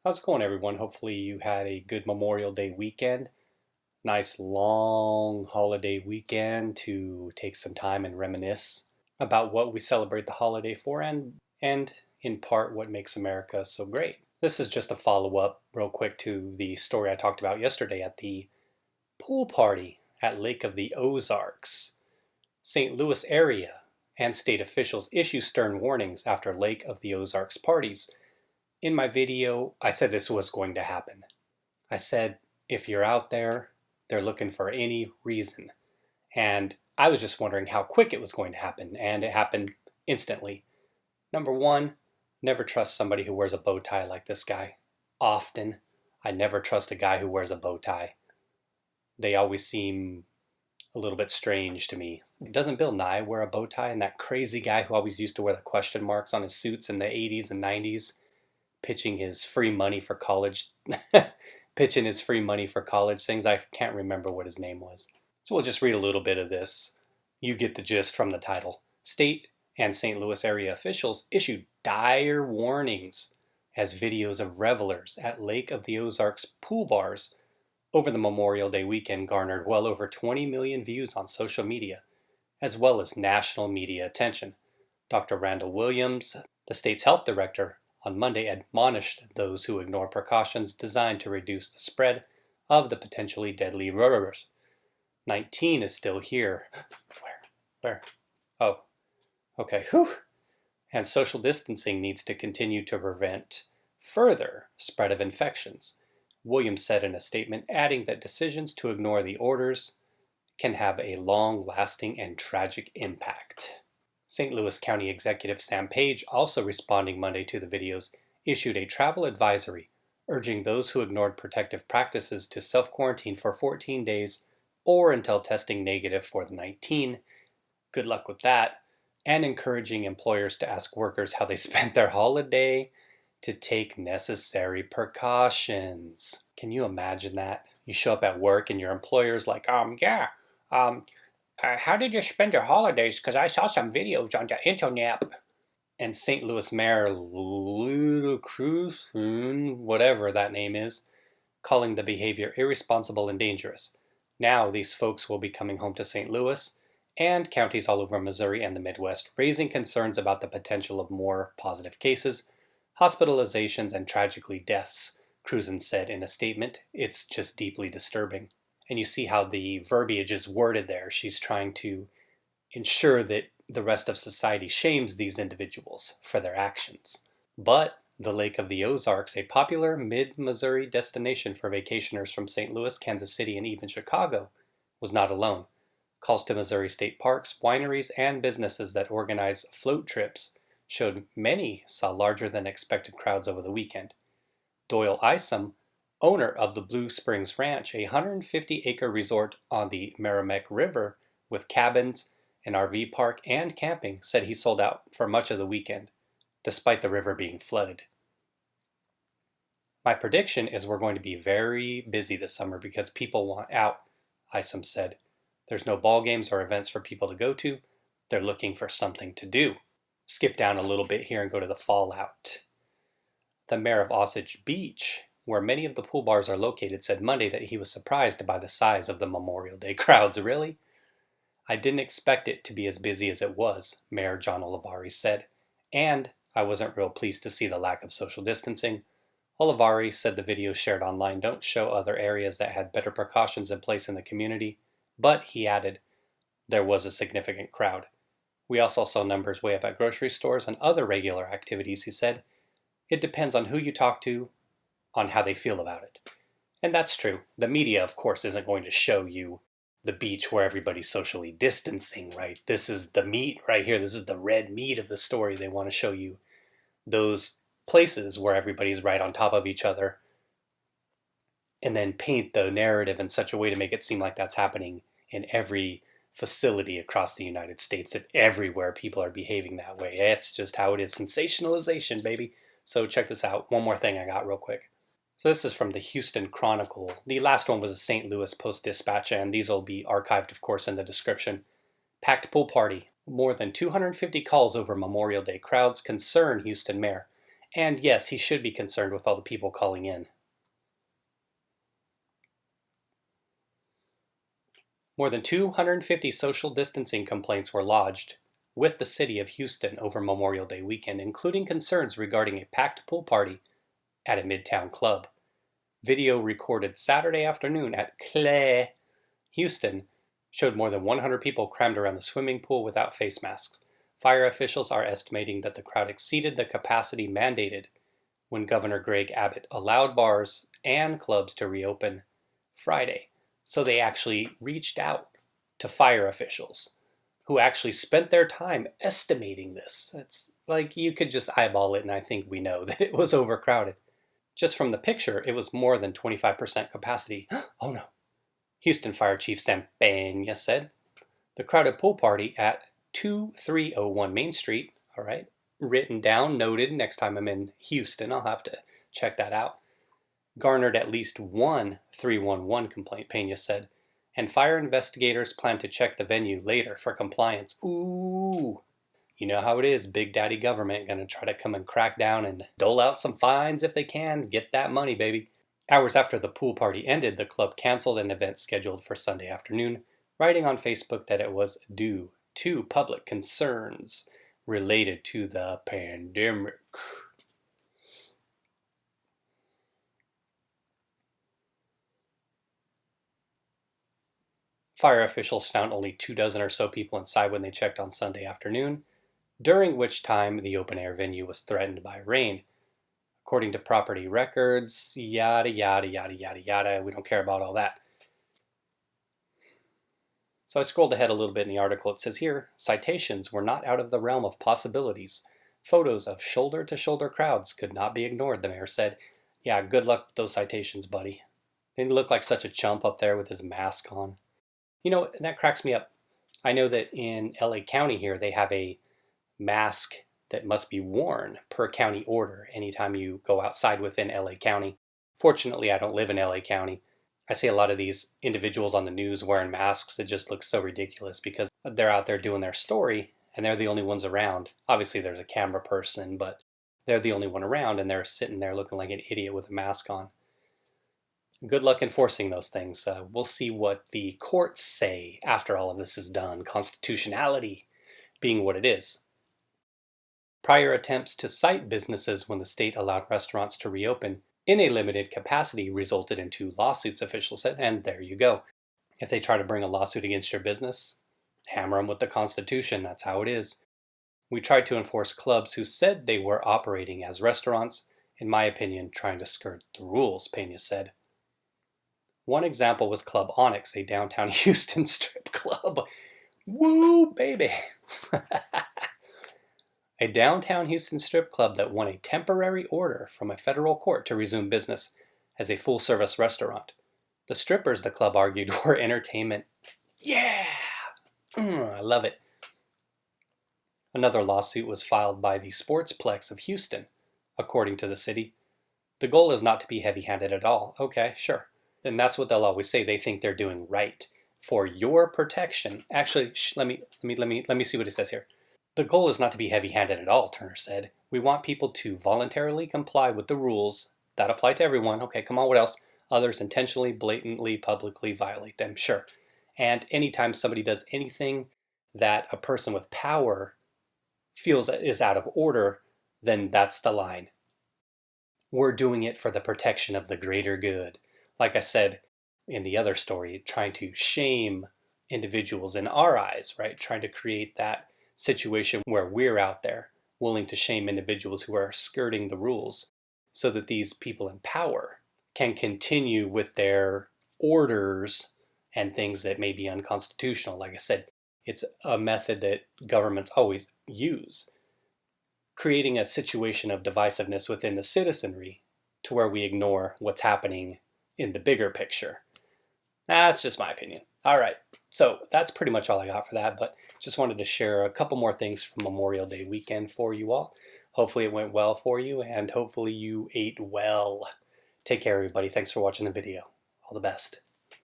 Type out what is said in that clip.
How's it going, everyone? Hopefully you had a good Memorial Day weekend. Nice long holiday weekend to take some time and reminisce about what we celebrate the holiday for and in part what makes America so great. This is just a follow-up real quick to the story I talked about yesterday at the pool party at Lake of the Ozarks. St. Louis area and state officials issue stern warnings after Lake of the Ozarks parties. In my video, I said this was going to happen. I said, if you're out there, they're looking for any reason. And I was just wondering how quick it was going to happen, and it happened instantly. Number one, never trust somebody who wears a bow tie like this guy. Often, I never trust a guy who wears a bow tie. They always seem a little bit strange to me. Doesn't Bill Nye wear a bow tie? And that crazy guy who always used to wear the question marks on his suits in the 80s and 90s? Pitching his free money for college pitching his free money for college things. I can't remember what his name was. So we'll just read a little bit of this. You get the gist from the title. State and St. Louis area officials issued dire warnings as videos of revelers at Lake of the Ozarks pool bars over the Memorial Day weekend garnered well over 20 million views on social media, as well as national media attention. Dr. Randall Williams, the state's health director, on Monday admonished those who ignore precautions designed to reduce the spread of the potentially deadly virus. 19 is still here. Where? Oh, okay. Whew. And social distancing needs to continue to prevent further spread of infections, Williams said in a statement, adding that decisions to ignore the orders can have a long-lasting and tragic impact. St. Louis County Executive Sam Page, also responding Monday to the videos, issued a travel advisory urging those who ignored protective practices to self-quarantine for 14 days or until testing negative for the 19. Good luck with that. And encouraging employers to ask workers how they spent their holiday to take necessary precautions. Can you imagine that? You show up at work and your employer's like, how did you spend your holidays? Because I saw some videos on the internet. And St. Louis Mayor Cruz, whatever that name is, calling the behavior irresponsible and dangerous. Now these folks will be coming home to St. Louis and counties all over Missouri and the Midwest, raising concerns about the potential of more positive cases, hospitalizations, and tragically deaths, Cruz said in a statement. It's just deeply disturbing. And you see how the verbiage is worded there. She's trying to ensure that the rest of society shames these individuals for their actions. But the Lake of the Ozarks, a popular mid-Missouri destination for vacationers from St. Louis, Kansas City, and even Chicago, was not alone. Calls to Missouri state parks, wineries, and businesses that organize float trips showed many saw larger than expected crowds over the weekend. Doyle Isom, owner of the Blue Springs Ranch, a 150-acre resort on the Merrimack River with cabins, an RV park, and camping, said he sold out for much of the weekend, despite the river being flooded. My prediction is we're going to be very busy this summer because people want out, Isom said. There's no ball games or events for people to go to. They're looking for something to do. Skip down a little bit here and go to the fallout. The mayor of Osage Beach, where many of the pool bars are located, said Monday that he was surprised by the size of the Memorial Day crowds. Really? I didn't expect it to be as busy as it was, Mayor John Olivari said, and I wasn't real pleased to see the lack of social distancing. Olivari said the videos shared online don't show other areas that had better precautions in place in the community, but he added, there was a significant crowd. We also saw numbers way up at grocery stores and other regular activities, he said. It depends on who you talk to, on how they feel about it. And that's true. The media, of course, isn't going to show you the beach where everybody's socially distancing, right? This is the meat right here. This is the red meat of the story. They want to show you those places where everybody's right on top of each other and then paint the narrative in such a way to make it seem like that's happening in every facility across the United States, that everywhere people are behaving that way. It's just how it is. Sensationalization, baby. So check this out. One more thing I got real quick. So this is from the Houston Chronicle. The last one was a St. Louis Post-Dispatch, and these will be archived, of course, in the description. Packed pool party. More than 250 calls over Memorial Day. Crowds concern Houston mayor. And yes, he should be concerned with all the people calling in. More than 250 social distancing complaints were lodged with the city of Houston over Memorial Day weekend, including concerns regarding a packed pool party at a Midtown club. Video recorded Saturday afternoon at Clay, Houston, showed more than 100 people crammed around the swimming pool without face masks. Fire officials are estimating that the crowd exceeded the capacity mandated when Governor Greg Abbott allowed bars and clubs to reopen Friday. So they actually reached out to fire officials who actually spent their time estimating this. It's like you could just eyeball it and I think we know that it was overcrowded. Just from the picture, it was more than 25% capacity. Oh no. Houston Fire Chief Sam Peña said. The crowded pool party at 2301 Main Street, all right, written down, noted, next time I'm in Houston, I'll have to check that out, garnered at least one 311 complaint, Peña said, and fire investigators plan to check the venue later for compliance. Ooh, you know how it is, Big Daddy government gonna try to come and crack down and dole out some fines if they can. Get that money, baby. Hours after the pool party ended, the club canceled an event scheduled for Sunday afternoon, writing on Facebook that it was due to public concerns related to the pandemic. Fire officials found only 24 or so people inside when they checked on Sunday afternoon, during which time the open-air venue was threatened by rain. According to property records, yada, yada, yada, yada, yada. We don't care about all that. So I scrolled ahead a little bit in the article. It says here, citations were not out of the realm of possibilities. Photos of shoulder-to-shoulder crowds could not be ignored, the mayor said. Yeah, good luck with those citations, buddy. Didn't he look like such a chump up there with his mask on? You know, that cracks me up. I know that in LA County here, they have a mask that must be worn per county order anytime you go outside within LA County. Fortunately, I don't live in LA County. I see a lot of these individuals on the news wearing masks. It just looks so ridiculous because they're out there doing their story and they're the only ones around. Obviously, there's a camera person, but they're the only one around and they're sitting there looking like an idiot with a mask on. Good luck enforcing those things. We'll see what the courts say after all of this is done. Constitutionality being what it is. Prior attempts to cite businesses when the state allowed restaurants to reopen in a limited capacity resulted in 2 lawsuits, officials said, and there you go. If they try to bring a lawsuit against your business, hammer them with the Constitution. That's how it is. We tried to enforce clubs who said they were operating as restaurants, in my opinion, trying to skirt the rules, Peña said. One example was Club Onyx, a downtown Houston strip club. Woo, baby! A downtown Houston strip club that won a temporary order from a federal court to resume business as a full-service restaurant. The strippers, the club argued, were entertainment. Yeah! I love it. Another lawsuit was filed by the Sportsplex of Houston, according to the city. The goal is not to be heavy-handed at all. Okay, sure. And that's what they'll always say. They think they're doing right for your protection. Actually, let me see what it says here. The goal is not to be heavy-handed at all, Turner said. We want people to voluntarily comply with the rules that apply to everyone. Okay, come on, what else? Others intentionally, blatantly, publicly violate them. Sure. And anytime somebody does anything that a person with power feels is out of order, then that's the line. We're doing it for the protection of the greater good. Like I said in the other story, trying to shame individuals in our eyes, right? Trying to create that situation where we're out there willing to shame individuals who are skirting the rules so that these people in power can continue with their orders and things that may be unconstitutional. Like I said, it's a method that governments always use, creating a situation of divisiveness within the citizenry to where we ignore what's happening in the bigger picture. That's just my opinion. All right, so that's pretty much all I got for that, but just wanted to share a couple more things from Memorial Day weekend for you all. Hopefully it went well for you, and hopefully you ate well. Take care, everybody. Thanks for watching the video. All the best.